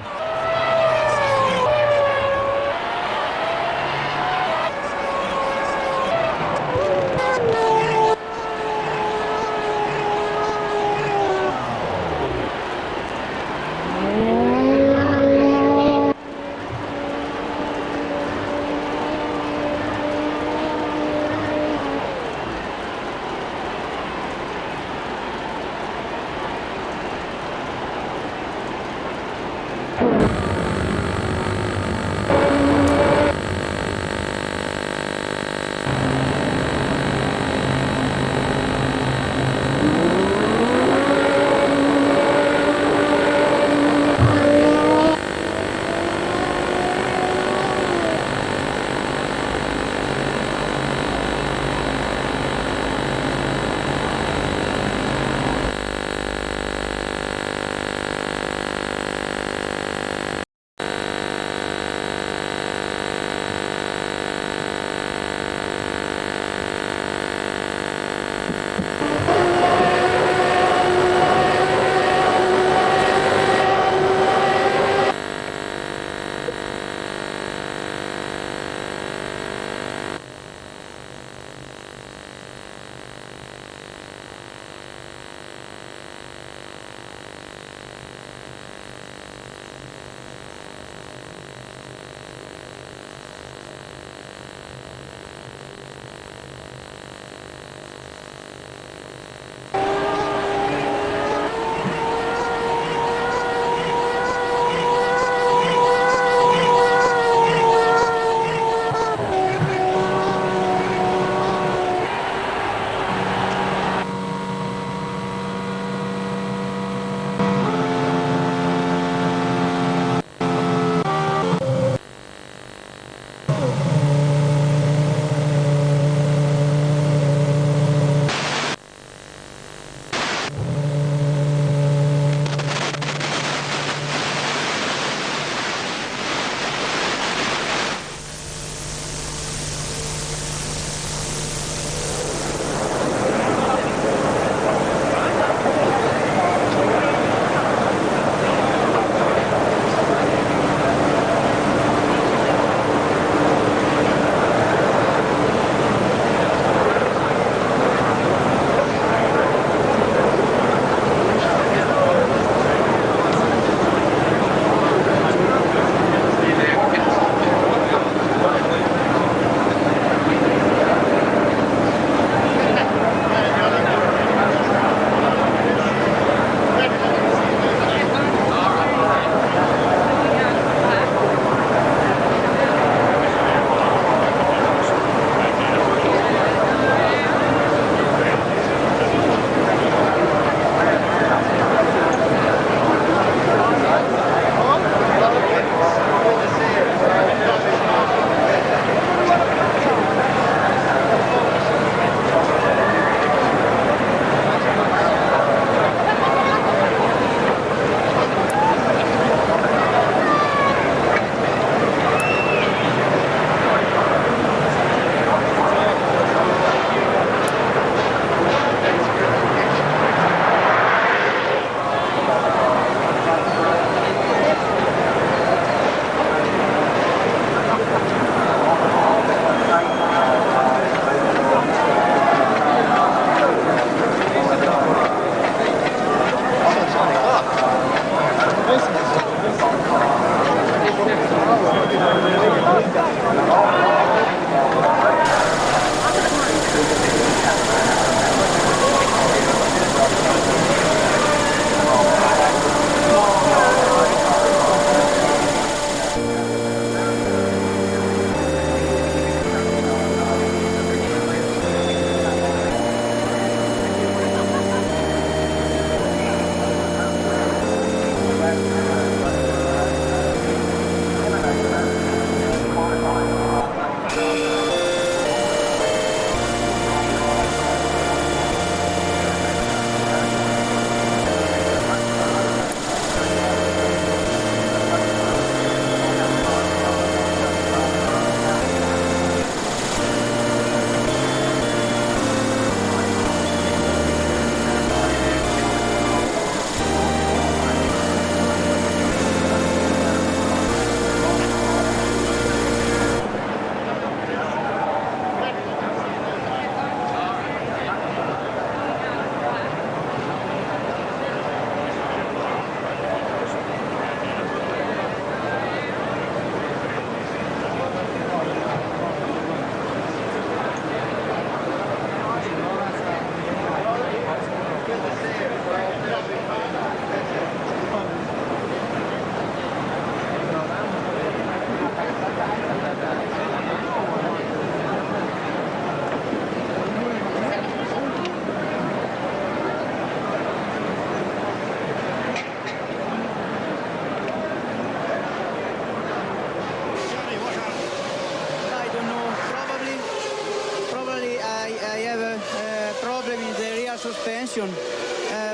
situation.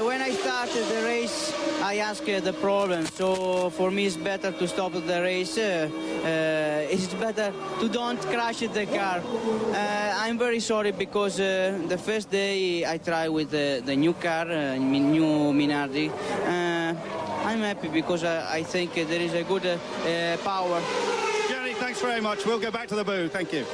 When I started the race, I asked the problem. So for me, it's better to stop the race. It's better to don't crash the car. I'm very sorry because the first day I tried with the new car, new Minardi. I'm happy because I think there is a good power. Gianni, thanks very much. We'll go back to the booth. Thank you.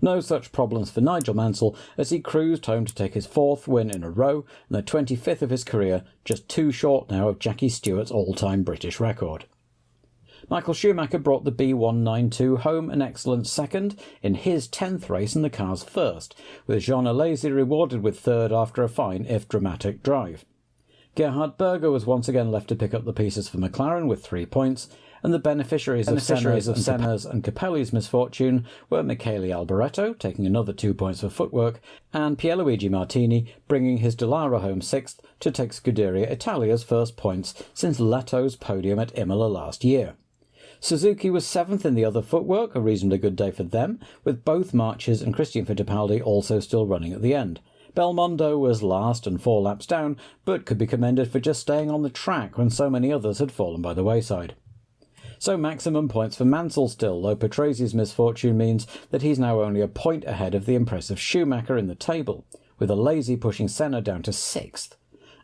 No such problems for Nigel Mansell as he cruised home to take his 4th win in a row and the 25th of his career, just 2 short now of Jackie Stewart's all-time British record. Michael Schumacher brought the B192 home an excellent 2nd in his 10th race and the car's 1st, with Jean Alesi rewarded with 3rd after a fine if dramatic drive. Gerhard Berger was once again left to pick up the pieces for McLaren with 3 points, and the beneficiaries of Senna's and Capelli's misfortune were Michele Alboreto, taking another 2 points for footwork, and Pierluigi Martini bringing his Dallara home 6th to take Scuderia Italia's first points since Leto's podium at Imola last year. Suzuki was 7th in the other footwork, a reasonably good day for them, with both Marches and Christian Fittipaldi also still running at the end. Belmondo was last and 4 laps down, but could be commended for just staying on the track when so many others had fallen by the wayside. So maximum points for Mansell still, though Patresi's misfortune means that he's now only a point ahead of the impressive Schumacher in the table, with Alesi pushing Senna down to 6th.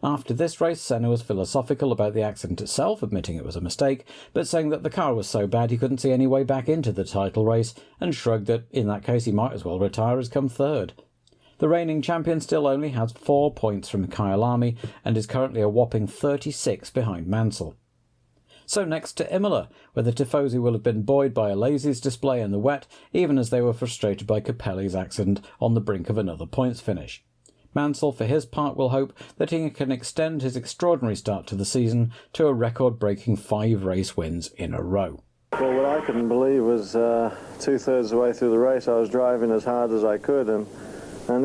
After this race, Senna was philosophical about the accident itself, admitting it was a mistake, but saying that the car was so bad he couldn't see any way back into the title race, and shrugged that in that case he might as well retire as come 3rd. The reigning champion still only has 4 points from Kyalami and is currently a whopping 36 behind Mansell. So next to Imola, where the Tifosi will have been buoyed by Alesi's display in the wet, even as they were frustrated by Capelli's accident on the brink of another points finish. Mansell, for his part, will hope that he can extend his extraordinary start to the season to a record-breaking 5 race wins in a row. Well, what I couldn't believe was 2/3 of the way through the race I was driving as hard as I could, and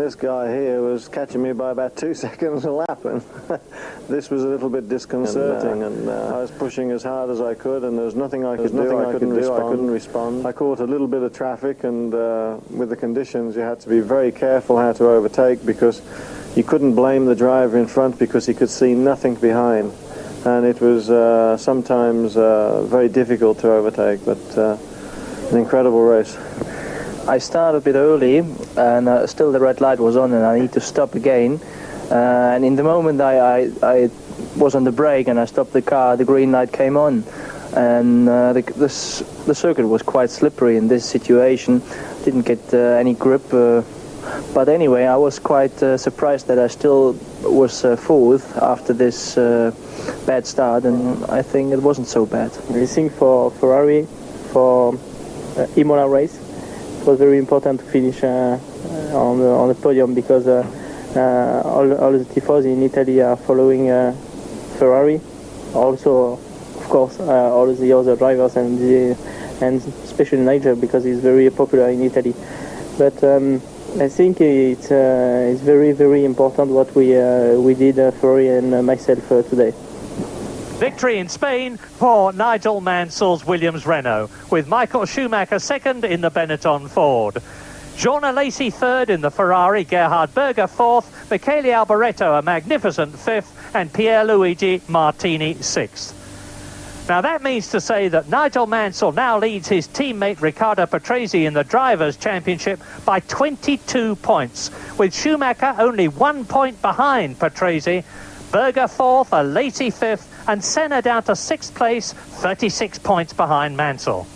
this guy here was catching me by about 2 seconds a lap, and this was a little bit disconcerting, and I was pushing as hard as I could, and there was nothing I could do. I couldn't respond. I caught a little bit of traffic, and with the conditions you had to be very careful how to overtake, because you couldn't blame the driver in front because he could see nothing behind, and it was sometimes very difficult to overtake, but an incredible race. I started a bit early, and still the red light was on, and I need to stop again. And in the moment I was on the brake and I stopped the car, the green light came on, and the circuit was quite slippery in this situation. Didn't get any grip, but anyway, I was quite surprised that I still was 4th after this bad start, and I think it wasn't so bad. Racing for Ferrari for Imola race. It was very important to finish on the podium, because all the tifosi in Italy are following Ferrari. Also, of course, all the other drivers, and especially Nigel, because he's very popular in Italy. But I think it's very, very important what we did, Ferrari and myself, today. Victory in Spain for Nigel Mansell's Williams Renault, with Michael Schumacher 2nd in the Benetton Ford. Jean Alesi 3rd in the Ferrari, Gerhard Berger 4th, Michele Alboreto a magnificent 5th, and Pierluigi Martini 6th. Now that means to say that Nigel Mansell now leads his teammate Riccardo Patrese in the Drivers' Championship by 22 points, with Schumacher only 1 point behind Patrese, Berger 4th, Alesi 5th, and Senna down to 6th place, 36 points behind Mansell.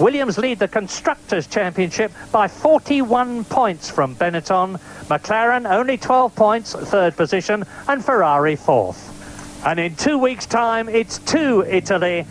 Williams lead the Constructors' Championship by 41 points from Benetton, McLaren only 12 points, 3rd position, and Ferrari 4th. And in 2 weeks' time, it's to Italy.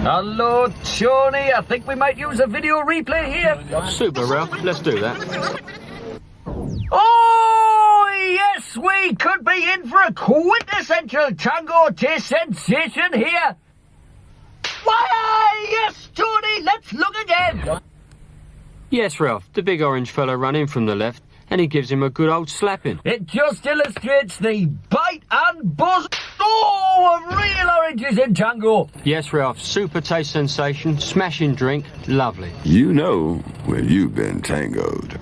Hello, Tony. I think we might use a video replay here. Super, Ralph. Let's do that. Oh, yes, we could be in for a quintessential tango taste sensation here. Why, yes, Tony, let's look again. Yes, Ralph, the big orange fella ran in from the left, and he gives him a good old slapping. It just illustrates the bite and buzz of real oranges in tango. Yes, Ralph, super taste sensation, smashing drink, lovely. You know where you've been tangoed.